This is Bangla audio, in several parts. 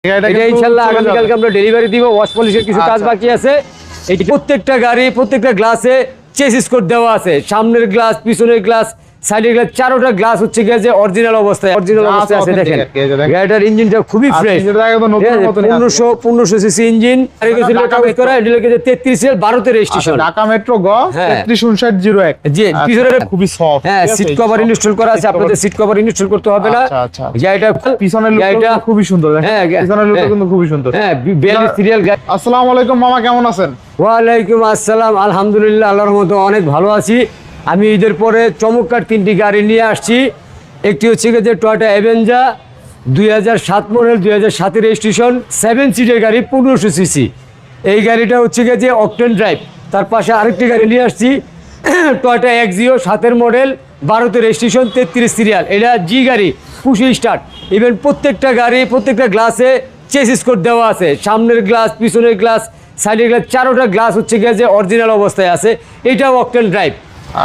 এটা ইনশাআল্লাহ আগামীকালকে আমরা ডেলিভারি দিব। ওয়াশ পলিশের কিছু কাজ বাকি আছে। এই প্রত্যেকটা গাড়ি প্রত্যেকটা গ্লাসে চেসিস কোড দেওয়া আছে। সামনের গ্লাস, পিছনের গ্লাস, সাইডের গ্লাস, চারোটা গ্লাস হচ্ছে গিয়ে যে অরিজিনাল অবস্থায় আছে। দেখেন গাড়িটার ইঞ্জিনটা খুবই fresh, 1500 CC engine, 33 12 registration, Dhaka metro গ 335901। জি, পিছনের খুবই সফট। হ্যাঁ, সিট কভার ইনস্টল করা আছে। আপনাদের সিট কভার ইনস্টল করতে হবে না। আচ্ছা, গাড়িটা পিছনের লুকটা খুবই সুন্দর। হ্যাঁ, পিছনের লুকটা কিন্তু খুবই সুন্দর। হ্যাঁ, 42 সিরিয়াল গাড়ি। আসসালামু আলাইকুম মামা, কেমন আছেন? ওয়ালাইকুম আসসালাম, আলহামদুলিল্লাহ, আল্লাহর রহমতে অনেক ভালো আছি। আমি ঈদের পরে চমৎকার 3টি গাড়ি নিয়ে আসছি। একটি হচ্ছে যে টয়োটা অ্যাভেঞ্জার 2007 মডেল, 2007 রেজিস্ট্রেশন, 7 সিটের গাড়ি, 1500 সিসি। এই গাড়িটা হচ্ছে যে অকটেন ড্রাইভ। তার পাশে আরেকটি গাড়ি নিয়ে আসছি, Toyota Axio 7 model, 12 registration, 33 serial. এটা জি গাড়ি, পুশি স্টার্ট। ইভেন প্রত্যেকটা গাড়ি প্রত্যেকটা গ্লাসে চেসিস কোড দেওয়া আছে। সামনের গ্লাস, পিছনের গ্লাস, সাইডের গ্লাস, চারোটা গ্লাস হচ্ছে গিয়ে যে অরিজিনাল অবস্থায় আছে। এটাও অকটেন ড্রাইভ।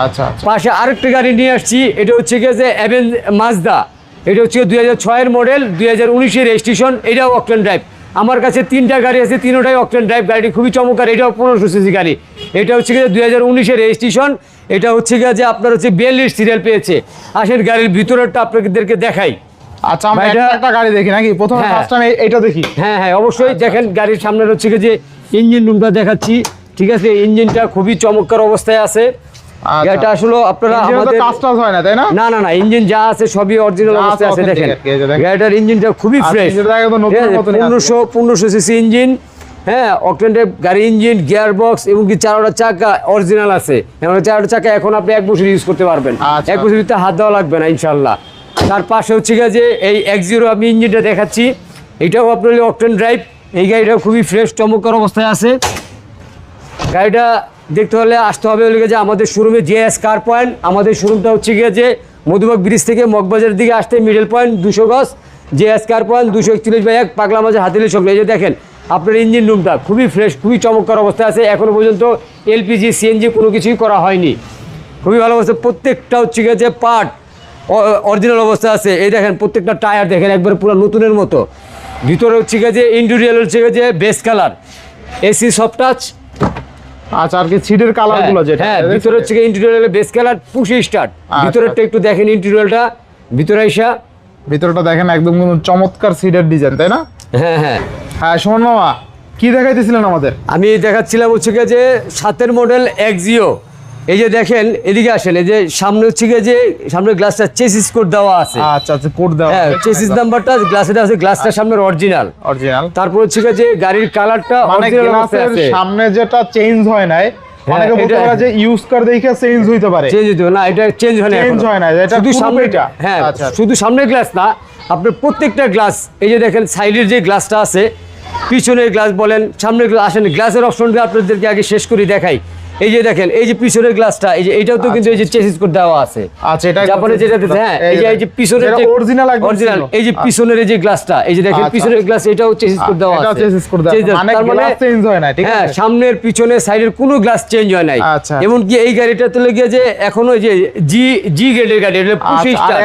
আচ্ছা, পাশে আরেকটা গাড়ি নিয়ে আসছি, এটা হচ্ছে গিয়ে যে মাজদা। এটা হচ্ছে 2006 মডেল, 2019 রেজিস্ট্রেশন, এটাও অকটেন ড্রাইভ। আমার কাছে 3টা গাড়ি আছে, তিনোটাই অকটেন ড্রাইভ। গাড়িটি খুবই চমৎকার। এটাও 1500 সিসি গাড়ি। এটা হচ্ছে গিয়ে 2019 রেজিস্ট্রেশন। এটা হচ্ছে গিয়ে যে আপনার হচ্ছে 42 সিরিয়াল পেয়েছে। আসেন গাড়ির ভিতরটা আপনাদেরকে দেখাই। আচ্ছা, আমরা একটা গাড়ি দেখি নাকি? প্রথমে ফার্স্ট টাইম এইটা দেখি। হ্যাঁ, অবশ্যই দেখেন। গাড়ির সামনের হচ্ছে গিয়ে যে ইঞ্জিন রুমটা দেখাচ্ছি, ঠিক আছে? ইঞ্জিনটা খুবই চমৎকার অবস্থায় আছে। এটা আসলে আপনারা আমাদের কাস্টমাইজ হয় না, তাই না? না, ইঞ্জিন যা আছে সবই অরিজিনাল অবস্থায় আছে। দেখেন গাড়িটার ইঞ্জিনটা খুবই ফ্রেশ, 1500 সিসি ইঞ্জিন। হ্যাঁ, অকটেন ড্রাইভ গাড়ি ইঞ্জিন, গিয়ার বক্স এবং কি চারোটা চাকা অরিজিনাল আছে। এবং চারোটা চাকা এখন আপনি 1 বছর ইউজ করতে পারবেন। 1 বছর ভিতরে হাত দেওয়া লাগবে না ইনশাল্লাহ। তার পাশে হচ্ছে গিয়ে যে এই এক্সিরো আমি ইঞ্জিনটা দেখাচ্ছি। এটাও আপনার অকটেন ড্রাইভ। এই গাড়িটা খুবই ফ্রেশ চমৎকার অবস্থায় আছে। গাড়িটা দেখতে হলে আসতে হবে যে আমাদের শোরুমে জেএস কার পয়েন্ট। আমাদের শোরুমটা হচ্ছে গিয়ে যে মধুবাগ ব্রিজ থেকে মগবাজারের দিকে আসতে মিডল পয়েন্ট 200 গজ, জেএস কার পয়েন্ট 241/1, পাগলা মাঝে হাতিলি সঙ্গে। এই যে দেখেন আপনার ইঞ্জিন রুমটা খুবই ফ্রেশ, খুবই চমৎকার অবস্থায় আছে। এখনও পর্যন্ত এলপিজি, সিএনজি কোনো কিছুই করা হয়নি। খুবই ভালো অবস্থা। প্রত্যেকটা হচ্ছে গিয়ে যে পার্ট অরিজিনাল অবস্থা আছে। এই দেখেন প্রত্যেকটা টায়ার দেখেন একবারে পুরো নতুনের মতো। ভিতরে হচ্ছে গিয়ে যে ইন্টেরিয়র হচ্ছে গিয়ে যে base colour, AC soft touch. আচ্ছা, আর কি সিটের কালারগুলো যেটা? হ্যাঁ, ভিতরে হচ্ছে ইন্টেরিয়র বেস কালার, পুশি স্টার্ট। ভিতরেরটা একটু দেখেন, ইন্টেরিয়রটা ভিতরে আইসা ভিতরটা দেখেন একদম চমৎকার সিটের ডিজাইন, তাই না? হ্যাঁ, সুমন মামা, কি দেখাইতেছিলেন আমাদের? আমি দেখাচ্ছিলাম হচ্ছে গিয়ে যে 7 মডেল এক্সিও। এই যে দেখেন, এদিকে আসেন। এই যে সামনে হচ্ছে গিয়ে যে সামনের গ্লাসটা চেসিস কোড দেওয়া আছে। আচ্ছা, কোড দেওয়া। হ্যাঁ, চেসিস নাম্বারটা গ্লাসে আছে, গ্লাসটা সামনের অরিজিনাল। তারপর হচ্ছে গিয়ে যে গাড়ির কালারটা অরিজিনাল আছে। সামনে যেটা চেঞ্জ হয় নাই, অনেকে বলতে পারে যে ইউজ কার দেখে চেঞ্জ হইতে পারে। চেঞ্জ হইতে না, এটা চেঞ্জ হয় না। এটা শুধু সামনেটা। হ্যাঁ, শুধু সামনের গ্লাস না, আপনার প্রত্যেকটা গ্লাস। এই যে দেখেন সাইডের যে গ্লাসটা আছে, পিছনের গ্লাস বলেন, সামনের গ্লাস। আসেন গ্লাসের অপশনটা আপনাদেরকে আগে শেষ করে দেখাই। এই যে দেখেন, এই যে পিছনের গ্লাসটা, এই যে এটাও তো কিন্তু এই যে চেসিস কোড দেওয়া আছে। আচ্ছা, এটা জাপানে যেটা দিতে। হ্যাঁ, এই যে পিছনের যে অরিজিনাল, এই যে পিছনের এই যে গ্লাসটা, এই যে দেখেন পিছনের গ্লাস, এটাও চেসিস কোড দেওয়া আছে। এটা চেসিস কোড দেওয়া, মানে গ্লাস চেঞ্জ হয় না, ঠিক আছে? হ্যাঁ, সামনের পিছনের সাইডের কোনো গ্লাস চেঞ্জ হয় নাই। এমন কি এই গাড়িটা তো লেগে যে এখনো যে জি গ্রেডের গাড়ি, এটা পুশি স্টার।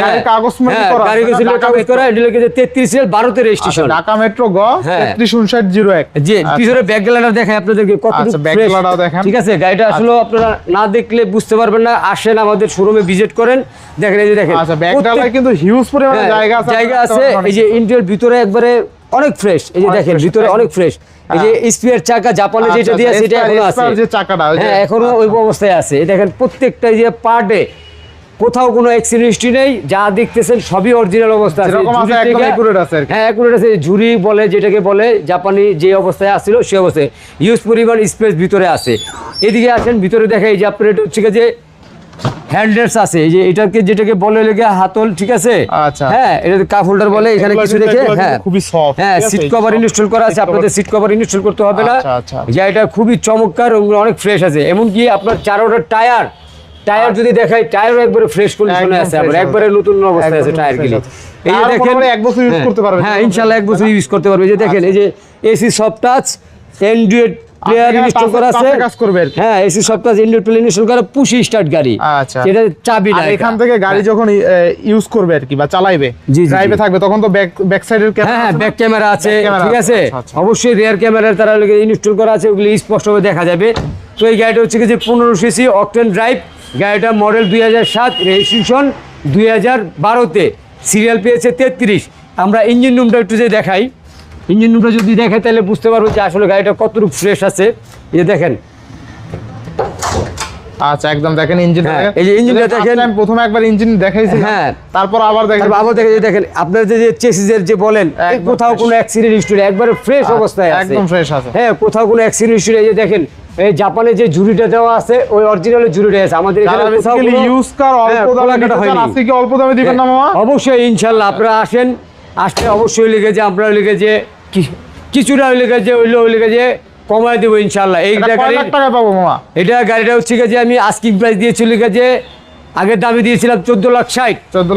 গাড়ি কাগজ করা, গাড়ি কাগজ করা। এটা লেগে যে 33 সিরিয়াল, 12 রেজিস্ট্রেশন, ঢাকা মেট্রো গ 335901। জি, পিছনের ব্যাক গ্যালারিটা দেখাই আপনাদেরকে কতটুকু ব্যাক গ্যালারিটাও দেখেন। ঠিক আছে, গাড়িটা আসলে আপনারা না দেখলে বুঝতে পারবেন না। আসেন আমাদের শোরুমে ভিজিট করেন, দেখেন। এই যে দেখেন, আচ্ছা, ব্যাক গ্যালারি কিন্তু হিউজ পরিমাণে জায়গা আছে। এই যে ইন্টেরিয়র ভিতরে একবারে অনেক ফ্রেশ। এই যে দেখেন ভিতরে অনেক ফ্রেশ। এই যে স্পেয়ার চাকা জাপানে যেটা দিয়ে সেটা এখনো আছে। যে চাকাটা, হ্যাঁ, এখনো ওই অবস্থায় আছে। এই দেখেন প্রত্যেকটা যে পার্টে কোথাও কোনো অ্যাক্সিডেন্ট হিস্ট্রি নেই। যা দেখতেছেন সবই অরিজিনাল অবস্থা আছে। হ্যাঁ, অ্যাকুরেট আছে। ঝুরি বলে যেটাকে বলে, জাপানি যে অবস্থায় আসছিল সেই অবস্থায়। হিউজ পরিমাণ স্পেস ভিতরে আছে। এদিকে আসেন, ভিতরে দেখা এই যে আপনার এটা হচ্ছে যে হ্যান্ডেলস আছে। এই যে এটাকে যেটাকে বলে লেগে হাতল, ঠিক আছে? হ্যাঁ, এটা কাপ হোল্ডার বলে। এখানে কিছু রেখে খুবই সফট। হ্যাঁ, সিট কভার ইনস্টল করা আছে। আপনাদের সিট কভার ইনস্টল করতে হবে না। এটা খুবই চমৎকার, অনেক ফ্রেশ আছে। এমনকি আপনার চারোটা টায়ার যদি দেখাই, টায়ারও একবারে ফ্রেশ কন্ডিশনে আছে, আবার একবারে নতুন অবস্থায় আছে টায়ারগুলি। এই যে দেখেন 1 বছর ইউজ করতে পারবে। হ্যাঁ, ইনশাআল্লাহ 1 বছর ইউজ করতে পারবে। এই যে দেখেন, এই যে AC soft touch, Android player install করা আছে, কাজ করবে আর কি। হ্যাঁ এসি সব কাজ ইনডোর প্লেয়ার ইনস্টল করা, পুশি স্টার্ট গাড়ি। আচ্ছা, এটা চাবি না, এখান থেকে গাড়ি যখন ইউজ করবে আর কি বা চালাইবে, জি, ড্রাইভে থাকবে, তখন তো ব্যাক সাইডের হ্যাঁ ব্যাক ক্যামেরা আছে, ক্যামেরা ঠিক আছে, আচ্ছা। অবশ্যই রিয়ার ক্যামেরা তারা ইনস্টল করা আছে, ওগুলি স্পষ্টভাবে দেখা যাবে। তো এই গাড়িটা হচ্ছে যে 15 সিসি অকটেন ড্রাইভ গাড়িটা, মডেল 2007, রেজিস্ট্রেশন 2012-তে, সিরিয়াল পেয়েছে 33। আমরা ইঞ্জিন রুমটা একটু যে দেখাই, ইঞ্জিন রুমটা যদি দেখাই তাহলে বুঝতে পারবো যে আসলে গাড়িটা কতটুকু ফ্রেশ আছে। এই যে দেখেন, আচ্ছা একদম দেখেন ইঞ্জিন, এই যে ইঞ্জিনটা দেখেন, আমি প্রথমে একবার ইঞ্জিন দেখাইছি, হ্যাঁ তারপর আবার দেখেন, আবার দেখেন আপনার যে চেসিসের যে বলেন কোথাও কোনো অ্যাক্সিডেন্ট হিস্টরি, একবারে ফ্রেশ অবস্থায় আছে, একদম ফ্রেশ আছে, হ্যাঁ কোথাও কোনো অ্যাক্সিডেন্ট হিস্টরি। এই যে দেখেন, এই জাপানে যে ঝুড়িটা দেওয়া আছে ওই অরিজিনাল ঝুড়িটা আছে, আমাদের এখানে কোথাও কোনো ইউজ কার অল্প দামে নিতে চান, আজকে কি অল্প দামে দিবেন না মামা? অবশ্যই ইনশাআল্লাহ, আপনারা আসেন, আসলে অবশ্যই লিখে যে আমরা লিখে যে কিছুটা লিখে যে ওই লিখে যে কমায় দেবো ইনশাআল্লাহ। এই কয় লাখ টাকা পাবো মামা? এটা গাড়িটা হচ্ছে যে আমি আস্কিং প্রাইস দিয়েছি লিখে যে আগের দামে দিয়েছিলাম 14,60,000,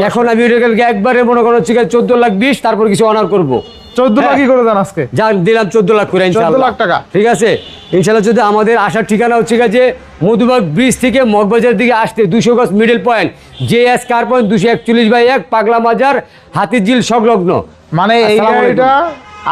এখন আমি ওইটাকে একবারে মনে করো হচ্ছে 14,20,000, তারপর কিছু অনার করবো। 14 লাখই করে দেন আজকে, যান দিলাম 14 লাখ করে ইনশাআল্লাহ, 14 লাখ টাকা, ঠিক আছে ইনশাআল্লাহ। যদি আমাদের আসার ঠিকানা হচ্ছে যে মধুবাগ ব্রিজ থেকে মগবাজার দিকে আসতে 200 গজ মিডল পয়েন্ট, JS কার পয়েন্ট 241/1, পাগলা বাজার, হাতিঝিল সংলগ্ন। মানে এই গাড়িটা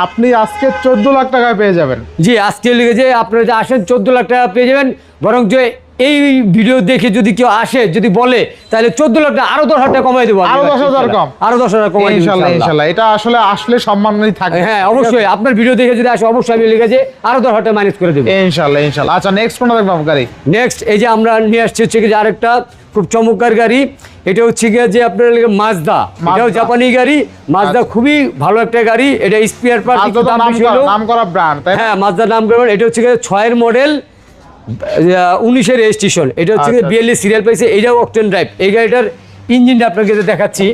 আপনি আজকে 14 লাখ টাকায় পেয়ে যাবেন। জি, আজকে লিখে যে আপনারা যে আসেন 14 লাখ টাকা পেয়ে যাবেন, বরং যে এই ভিডিও দেখে যদি কেউ আসে যদি বলে তাহলে 14 লাখ টাকা আরো 10,000 টাকা কমাই দেবো, আরো 10,000 কম, আরো 10,000 কমাই দেবো ইনশাআল্লাহ ইনশাআল্লাহ। এটা আসলে আসলে সম্মানই থাকবে, হ্যাঁ অবশ্যই আপনার ভিডিও দেখে যদি আসে অবশ্যই আমি লিখে যে আরো 10,000 টাকা মাইনাস করে দেবো ইনশাআল্লাহ ইনশাআল্লাহ। আচ্ছা নেক্সট কোনটা দেখব গাড়ি? নেক্সট এই যে আমরা নিয়ে আসছি হচ্ছে যে আরেকটা খুব চমৎকার গাড়ি, এটা হচ্ছে যে আপনার মাজদা, এটাও জাপানি গাড়ি, মাজদা খুবই ভালো একটা গাড়ি, এটা স্পেয়ার পার্ট নাম করা ব্র্যান্ড, তাই না? হ্যাঁ মাজদা নাম করা, এটা হচ্ছে 6-এর মডেল, 19-এর রেজিস্ট্রেশন, এটা হচ্ছে 42 সিরিয়াল পাইছে, এটাও অকটেন ড্রাইভ। এই গাড়িটার ইঞ্জিনটা আপনাকে দেখাচ্ছি,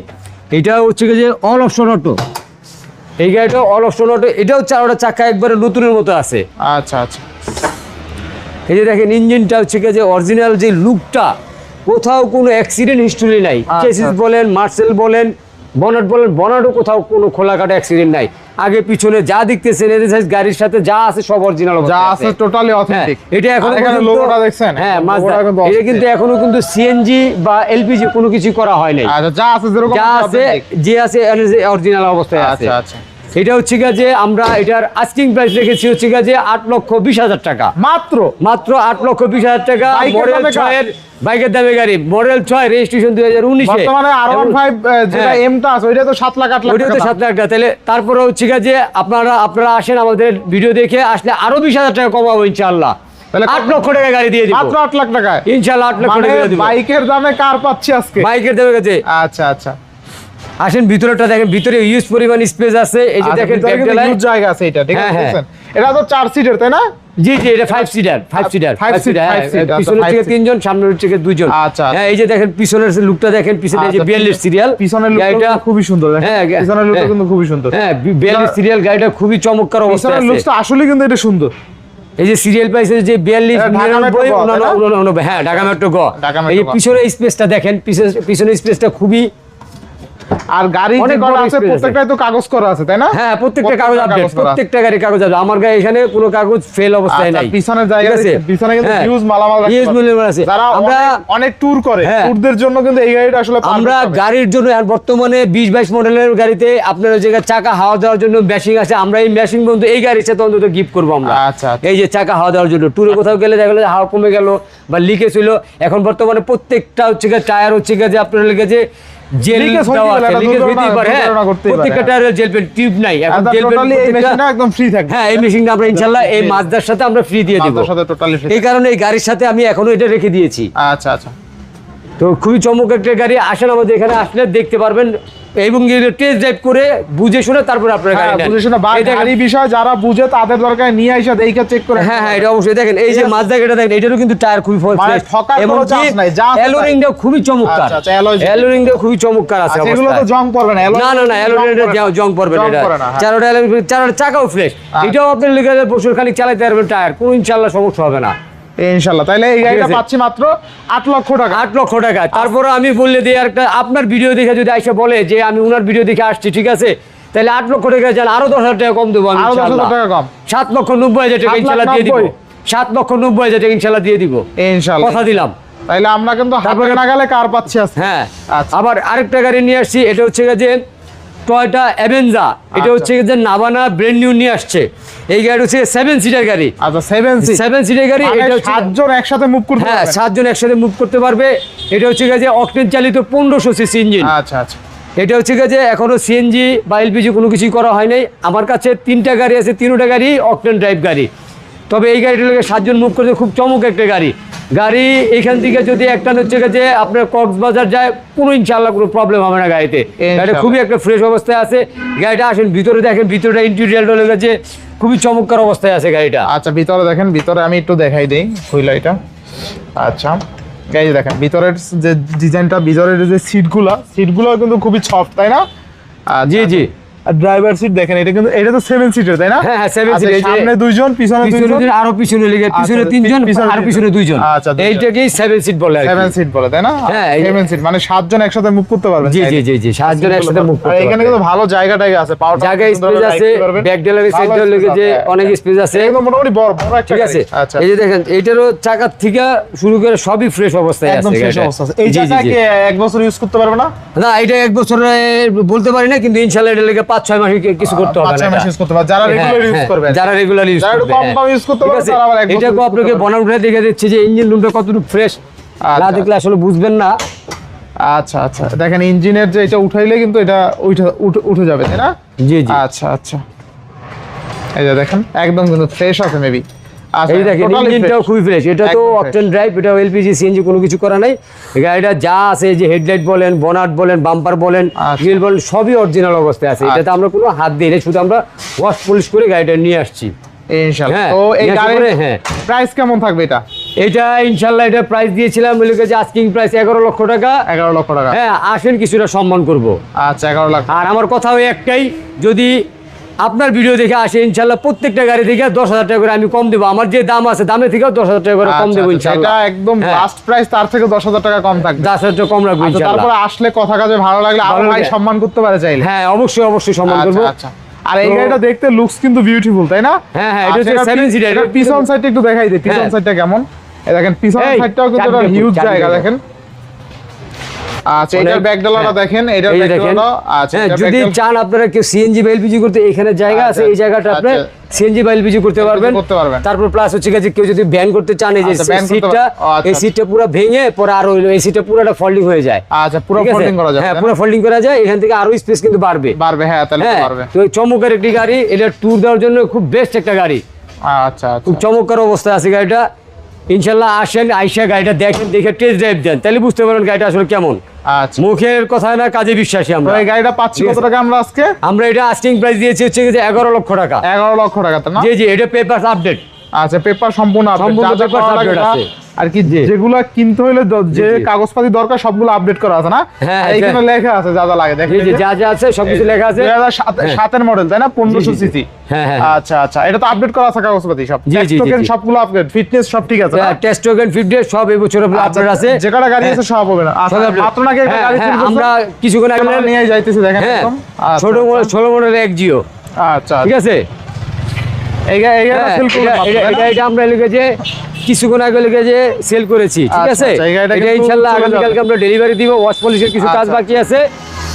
এটা হচ্ছে যে অল অপশন অটো, এই গাড়িটা অল অপশন অটো, এটাও 4টা চাকা একবারে নতুনের মতো আছে। আচ্ছা আচ্ছা, এই যে দেখেন ইঞ্জিনটা হচ্ছে যে অরিজিনাল যে লুকটা, কোথাও কোনো অ্যাক্সিডেন্ট হিস্টোরি নাই, চেসিস বলেন, মার্সেল বলেন, বনাট বলেন, বনাটও কোথাও কোনো খোলাকাটা অ্যাক্সিডেন্ট নাই, আগে পিছনে যা দেখতেছেন এর সাইজ গাড়ির সাথে যা আছে সব অরিজিনাল যা আছে টোটালি অথেন্টিক। এটা এখনো এখানে লোগোটা দেখছেন, হ্যাঁ মাজদা, এটা কিন্তু এখনো কিন্তু সিএনজি বা এলপিজি কোনো কিছু করা হয় নাই, আচ্ছা যা আছে যেরকম যা আছে যে আছে অরিজিনাল অবস্থায় আছে। আচ্ছা আচ্ছা, এটা হচ্ছে যে আমরা এটার আস্কিং প্রাইস রেখেছি হচ্ছে যে 8,20,000 টাকা, মাত্র 8,20,000 টাকা। মডেল 6-এর বাইকের দামে গাড়ি, মডেল 6 রেজিস্ট্রেশন 2019 এ, বর্তমানে R15 যেটা এমটা আছে ওইটা তো 7 লাখ 8 লাখ ওইটা তো 7 লাখ টাকা। তাহলে তারপরে হচ্ছে যে আপনারা আসেন আমাদের ভিডিও দেখে, আসলে আরো 20,000 টাকা কমাবো ইনশাআল্লাহ, তাহলে 8 লক্ষ টাকা গাড়ি দিয়ে দিব, মাত্র 8 লাখ টাকা ইনশাআল্লাহ, 8 লক্ষ টাকা দিয়ে দিব বাইকের দামে কার পাচ্ছি আজকে, বাইকের দামে গেছে। আচ্ছা আচ্ছা, আসেন ভিতরটা দেখেন, ভিতরে ইউজ পরিমাণ স্পেস আছে, এই যে দেখেন হিউজ জায়গা আছে, এটা ঠিক আছে, এটা তো 4 সিটের তাই না? জি জি, এটা 5 সিটার, পিছনের থেকে 3 জন, সামনের থেকে 2 জন। আচ্ছা, হ্যাঁ এই যে দেখেন পিছনের লুকটা দেখেন, পিছনে এই যে 42 সিরিয়াল, পিছনের লুকটা খুবই সুন্দর, হ্যাঁ পিছনের লুকটা কিন্তু খুবই সুন্দর, হ্যাঁ 42 সিরিয়াল গাড়িটা খুবই চমৎকার অবস্থায় আছে, পিছনের লুকটা আসলে কিন্তু এটা সুন্দর। এই যে সিরিয়াল পাইছে যে 42 99, হ্যাঁ ঢাকা মেট্রো গ। এই পিছনের স্পেসটা দেখেন, পিছনের স্পেসটা খুবই, আর গাড়ি যে করা আছে প্রত্যেকটাই তো কাগজ করা আছে তাই না? হ্যাঁ প্রত্যেকটা কাগজ আপডেট, প্রত্যেকটা গাড়ি কাগজ আপডেট, আমার গাড়ি এখানে কোনো কাগজ ফেল অবস্থায় নাই। পিছনের জায়গা আছে, পিছনে কিন্তু হিউজ মালামাল আছে, যারা আমরা অনেক ট্যুর করে ট্যুরদের জন্য কিন্তু এই গাড়িটা আসলে আমরা গাড়ির জন্য বর্তমানে 20-22 মডেলের গাড়িতে আপনার জায়গা চাকা হাওয়া দেওয়ার জন্য মেশিং আছে, আমরা এই মেশিং বন্ধু এই গাড়ির সাথে অন্তত গিফট করবো আমরা। আচ্ছা, এই যে চাকা হাওয়া দেওয়ার জন্য ট্যুরে কোথাও গেলে দেখা গেলো হাওয়া কমে গেল বা লিকেজ হইলো, এখন বর্তমানে প্রত্যেকটা হচ্ছে টায়ার হচ্ছে যে আপনার লেগেছে জেল দেওয়া আছে, লিকেজ হইতেই পারে, হ্যাঁ প্রত্যেকটা টায়ারের জেল পেন টিউব নাই, এখন জেল পেন একদম ফ্রি থাকবে। হ্যাঁ এই মেশিনটা আমরা ইনশাআল্লাহ এই মাজদার সাথে আমরা ফ্রি দিয়ে দেব, এই কারণে এই গাড়ির সাথে আমি এখনো এটা রেখে দিয়েছি। আচ্ছা আচ্ছা, তো খুবই চমৎকার একটা গাড়ি, আসেন আমাদের এখানে আসলে দেখতে পারবেন এবং টেস্ট ড্রাইভ করে বুঝে শুনে তারপর আপনার গাড়ি নেন, বুঝে শুনে গাড়ি বিষয় যারা বুঝে তাদের দরকার নিয়ে আইসা দেখে চেক করে। হ্যাঁ হ্যাঁ এটা অবশ্যই দেখেন, এই যে মাজদা গাড়িটা দেখেন, এটারও কিন্তু টায়ার খুবই ফ্রেশ এবং অ্যালোরিংটাও খুবই চমৎকার, অ্যালোরিংটাও খুবই চমৎকার আছে, এগুলো তো জং পড়বে না, না না না অ্যালোরিংটা জং পড়বে না, এটা চারটা অ্যালোরিং, চারটা চাকাও ফ্রেশ, এটাও আপনি লিখে বছর খালি চালাতে পারবেন, টায়ার কোনো ইনশাআল্লাহ সমস্যা হবে না ইনশাআল্লাহ। তাহলে এই গাড়িটা পাচ্ছি মাত্র 8 লক্ষ টাকা, 8 লক্ষ টাকা। তারপর আমি বললে দিই একটা, আপনার ভিডিও দেখে যদি আইসা বলে যে আমি উনার ভিডিও দেখে আসছি, ঠিক আছে, তাহলে 8 লক্ষ টাকা যান, আরো 10,000 টাকা কম দেবো আমি, আরো 10,000 টাকা কম, 7,90,000 টাকা ইনশাআল্লাহ দিয়ে দিব, 7,90,000 টাকা ইনশাল্লাহ দিয়ে দিব, ইনশাআল্লাহ কথা দিলাম। তাইলে আমরা কিন্তু তারপরে না গেলে কার পাচ্ছি আজকে। হ্যাঁ আচ্ছা। আবার আরেকটা গাড়ি নিয়ে আসছি, এটা হচ্ছে যে টয়োটা অ্যাভেঞ্জা, এটা হচ্ছে যে নাভানা ব্র্যান্ড নিউ নিয়ে আসছে। এই গাড়ি হচ্ছে 7 সিটার গাড়ি। আচ্ছা 7 সিটার গাড়ি, এটা হচ্ছে 7 জন একসাথে মুভ করতে হ্যাঁ পারবে। 7 জন একসাথে মুভ করতে পারবে। এটা হচ্ছে যে অকটেন চালিত 1500 সিসি ইঞ্জিন। আচ্ছা আচ্ছা। এটা হচ্ছে যে এখনো সিএনজি বা এলপিজি কোনো কিছুই করা হয় নাই। আমার কাছে 3টা গাড়ি আছে, 3টা গাড়ি অকটেন ড্রাইভ গাড়ি। তবে এই গাড়িটা লোকে 7 জন মুভ করতে খুব চমক একটা গাড়ি। গাড়ি এখান থেকে যদি একটা হচ্ছে যে আপনার কক্সবাজার যায়, কোনো ইনশাআল্লাহ কোনো প্রবলেম হবে না গাড়িতে। গাড়িটা খুবই একটা ফ্রেশ অবস্থায় আছে। গাড়িটা আসেন ভিতরে দেখেন, ভিতরটা ইন্টেরিয়রটা লেগেছে খুবই চমৎকার অবস্থায় আছে গাড়িটা। আচ্ছা ভিতরে দেখেন, ভিতরে আমি একটু দেখাই দেই খুইলা এটা। আচ্ছা এই যে দেখেন ভিতরের যে ডিজাইনটা, ভিতরের যে সিটগুলো কিন্তু খুবই সফট, তাই না? জি জি। আর ড্রাইভার সিট দেখেন, এটা তো 7 সিটার, তাই না? হ্যাঁ হ্যাঁ 7 সিটার। সামনে 2 জন, পিছনে 2 জন, আরো পিছনে লেগে, পিছনে 3 জন আর পিছনে 2 জন। আচ্ছা এইটাকেই 7 সিট বলে আর কি। 7 সিট বলে, তাই না? হ্যাঁ 7 সিট মানে 7 জন একসাথে মুভ করতে পারবেন। জি জি জি জি, 7 জন একসাথে মুভ করতে আর পারবে। এখানে কিন্তু ভালো জায়গাটাই আছে, পাওয়ার জায়গা স্পেস আছে, ব্যাক ডেলারি সাইড লেগে যে অনেক স্পেস আছে, একদম মোটামুটি বড় একটা ঠিক আছে। আচ্ছা এই যে দেখেন এইটারও চাকা থেকে শুরু করে সবই ফ্রেশ অবস্থায় আছে, একদম ফ্রেশ অবস্থা আছে। এই জি, জি, চাকা জি। কি 1 বছর ইউজ করতে পারবে না? না এটা 1 বছরে বলতে পারি না, কিন্তু ইনশাআল্লাহ এটা লেগে 5-6 মাস কিছু করতে হবে না। 5-6 মাস ইউজ করতে পারবে যারা রেগুলার ইউজ করবে। যারা রেগুলার ইউজ যারা একটু করবে, কম দাম ইউজ করতে পারবে তারা আবার 1 বছর। এটা কো আপনাকে বনাউটে দেখে দিচ্ছে যে ইঞ্জিন রুমটা কতটুকু ফ্রেশ, না দেখলে আসলে বুঝবেন না। আচ্ছা আচ্ছা দেখেন ইঞ্জিনের যে এটা উঠাইলে কিন্তু এটা উঠে যাবে, তাই না? জি জি। আচ্ছা আচ্ছা এই যে দেখেন একদম কিন্তু ফ্রেশ আছে মেবি। এই দেখেন ইঞ্জিনটাও খুবই ফ্রেশ। এটা তো অকটেন ড্রাইভ, এটা এলপিজি সিএনজি কোনো কিছু করা নাই। গাড়িটা যা আছে, যে হেডলাইট বলেন, বনাট বলেন, বাম্পার বলেন, গ্রিল বলেন, সবই অরিজিনাল অবস্থায় আছে। এটাতে আমরা কোনো হাত দিই না, শুধু আমরা ওয়াশ পলিশ করে গাড়িটা নিয়ে আসছি ইনশাআল্লাহ। হ্যাঁ, তো এই গাড়ির হ্যাঁ প্রাইস কেমন থাকবে এটা? এটা ইনশাআল্লাহ এটা প্রাইস দিয়েছিলাম বলে যে আস্কিং প্রাইস 11 লক্ষ টাকা। 11 লক্ষ টাকা। হ্যাঁ আসেন কিছুটা সম্মান করব। আচ্ছা 11 লাখ। আর আমার কথা ওই একটাই, যদি আপনার ভিডিও দেখে আসে ইনশাআল্লাহ প্রত্যেকটা গাড়ি থেকে 10,000 টাকা করে আমি কম দেবো। আমার যে দাম আছে দামে থেকেও 10,000 টাকা করে কম দেবো ইনশাআল্লাহ। এটা একদম লাস্ট প্রাইস, তার থেকে 10,000 টাকা কম থাকবে। 10,000 টাকা কম রাখবো ইনশাআল্লাহ। তারপরে আসলে কথা কাজে ভালো লাগলে আরো ভাই সম্মান করতে পারে চাইলে। হ্যাঁ অবশ্যই অবশ্যই সম্মান করব। আচ্ছা আর এই গাড়িটা দেখতে লুকস কিন্তু বিউটিফুল, তাই না? হ্যাঁ হ্যাঁ এটা হচ্ছে 7 সিটার। এটা পিছন সাইডটা একটু দেখাই দিই, পিছন সাইডটা কেমন। এই দেখেন পিছন সাইডটাও কিন্তু একটা হিউজ জায়গা দেখেন। আচ্ছা এটার ব্যাক ডলারটা দেখেন, এটার ব্যাক ডলারটা। আচ্ছা যদি চান আপনারা কেউ সিএনজি বা এলপিজি করতে, এখানে জায়গা আছে, এই জায়গাটা আপনি সিএনজি বা এলপিজি করতে পারবেন। তারপর প্লাস হচ্ছে যে কেউ যদি ব্যান করতে চান, এই যে সিটটা, এই সিটটা পুরো ভেঙে পরে আর এই সিটটা পুরোটা ফোল্ডিং হয়ে যায়। আচ্ছা পুরো ফোল্ডিং করা যায়। হ্যাঁ পুরো ফোল্ডিং করা যায়, এখান থেকে আরো স্পেস কিন্তু বাড়বে। হ্যাঁ তাহলে বাড়বে। তো চমৎকার একটি গাড়ি, এটা ট্যুর দেওয়ার জন্য খুব বেস্ট একটা গাড়ি। আচ্ছা খুব চমৎকার অবস্থায় আছে গাড়িটা। ইনশাআল্লাহ আসেন, আইসা গাড়িটা দেখেন, দেখে টেস্ট ড্রাইভ দেন, তাহলে বুঝতে পারবেন গাড়িটা আসলে কেমন। আচ্ছা মুখের কথা না, কাজে বিশ্বাসী আমরা। এই গাড়িটা পাচ্ছি কত টাকা আমরা আজকে? আমরা এটা আস্কিং প্রাইস দিয়েছি হচ্ছে যে 11 লক্ষ টাকা। 11 লক্ষ টাকা, তো না? জি জি, এটা পেপার আপডেট। আচ্ছা পেপার সম্পূর্ণ পেপার আপডেট আছে। আর কি যেগুলো কিনতে হলে যে কাগজপাতি দরকার সবগুলো আপডেট করা আছে না? হ্যাঁ এখানে লেখা আছে যা যা লাগে, দেখেন জি যা যা আছে সবকিছু লেখা আছে। 2007 এর মডেল, তাই না? 1500 সিসি। হ্যাঁ হ্যাঁ আচ্ছা আচ্ছা এটা তো আপডেট করা আছে কাগজপাতি সব। টেস্ট টোকেন সবগুলো আপডেট, ফিটনেস সব ঠিক আছে না? টেস্ট টোকেন ফিটনেস সব এই বছর আপডেট আছে। যে কটা গাড়ি আছে সব হবে না? আচ্ছা মাত্র নাকি একটা গাড়ি ছিল, আমরা কিছুক্ষণ আগে নিয়ে যাইতেছি দেখেন একদম। ছোট মডেল এক জিও। আচ্ছা ঠিক আছে, এটা আমরা লিখেছে কিছুক্ষণ আগে লিখেছে সেল করেছি। ঠিক আছে, এটা ইনশাআল্লাহ আগামীকালকে আমরা ডেলিভারি দিব। ওয়াশ পলিশের কিছু কাজ বাকি আছে।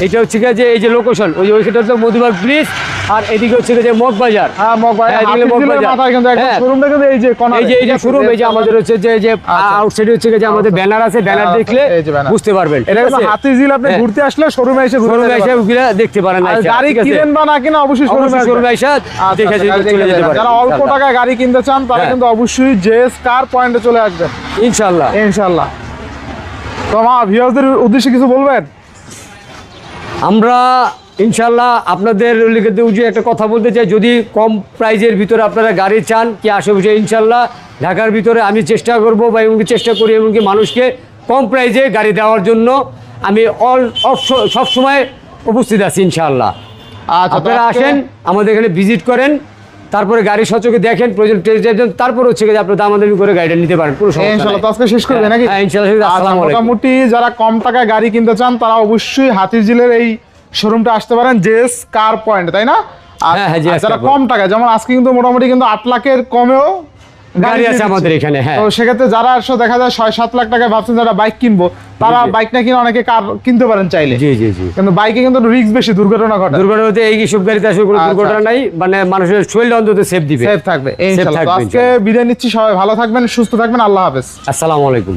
এটা হচ্ছে যে এই যে লোকেশন, ওইখানটা হচ্ছে মধুবাগ ব্রিজ, আর এদিকে হচ্ছে যে মগবাজার। হ্যাঁ মগবাজার মাথায় কিন্তু একদম শোরুমটা কিন্তু এই যে কোণা, এই যে শোরুম, এই যে আমাদের হচ্ছে যে আউটসাইডে হচ্ছে যে আমাদের ব্যানার আছে, ব্যানার দেখলে বুঝতে পারবেন। এটা কিন্তু হাতিঝিল আপনি ঘুরতে আসলে শোরুমে এসে ঘুরে দেখতে পারেন। গাড়ি কিনেন বা না কিনা অবশ্যই শোরুমে এসে দেখে চলে যেতে পারেন। যারা অল্প টাকায় গাড়ি কিনতে চান তারা কিন্তু অবশ্যই জেএস কার পয়েন্টে চলে আসবেন ইনশাআল্লাহ ইনশাআল্লাহ। তো আমার ভিউয়ারদের উদ্দেশ্যে কিছু বলবেন? আমরা ইনশাআল্লাহ আপনাদের লিখে একটা কথা বলতে চাই, যদি কম প্রাইজের ভিতরে আপনারা গাড়ি চান কি আশেপাশে, ইনশাআল্লাহ ঢাকার ভিতরে আমি চেষ্টা করব বা এমনকি চেষ্টা করি এমনকি মানুষকে কম প্রাইজে গাড়ি দেওয়ার জন্য আমি সবসময় উপস্থিত আছি ইনশাআল্লাহ। আপনারা আসেন, আমাদের এখানে ভিজিট করেন, তারপরে গাড়ি সচকে দেখেন, প্রয়োজন টেস্ট ড্রাইভ দেন, তারপর হচ্ছে যে আপনি দামাদামি করে গাড়িটা নিতে পারেন। পুরো ইনশাআল্লাহ। তো আজকে শেষ করবে নাকি? হ্যাঁ ইনশাআল্লাহ। আসসালামু আলাইকুম। মোটামুটি যারা কম টাকায় গাড়ি কিনতে চান তারা অবশ্যই হাতিঝিলের এই শোরুমটা আসতে পারেন, জেএস কার পয়েন্ট, তাই না? যারা কম টাকায়, যেমন আজকে কিন্তু মোটামুটি কিন্তু 8 লাখের কমেও গাড়ি আছে আমাদের এখানে। হ্যাঁ, তো সেক্ষেত্রে যারা আসলে দেখা যায় 6-7 লাখ টাকায় ভাবছেন যারা বাইক কিনবো, তারা বাইক না কিনে অনেকে কার কিনতে পারেন চাইলে। জি জি জি। কিন্তু বাইকে কিন্তু রিস্ক বেশি, দুর্ঘটনা ঘটে। দুর্ঘটনাতে এই সব গাড়িতে আসলে কোনো দুর্ঘটনা নাই, মানে মানুষের শরীর অন্তত সেফ দিবে, সেফ থাকবে ইনশাআল্লাহ। তো আজকে বিদায় নিচ্ছি, সবাই ভালো থাকবেন, সুস্থ থাকবেন, আল্লাহ হাফেজ। আসসালামু আলাইকুম।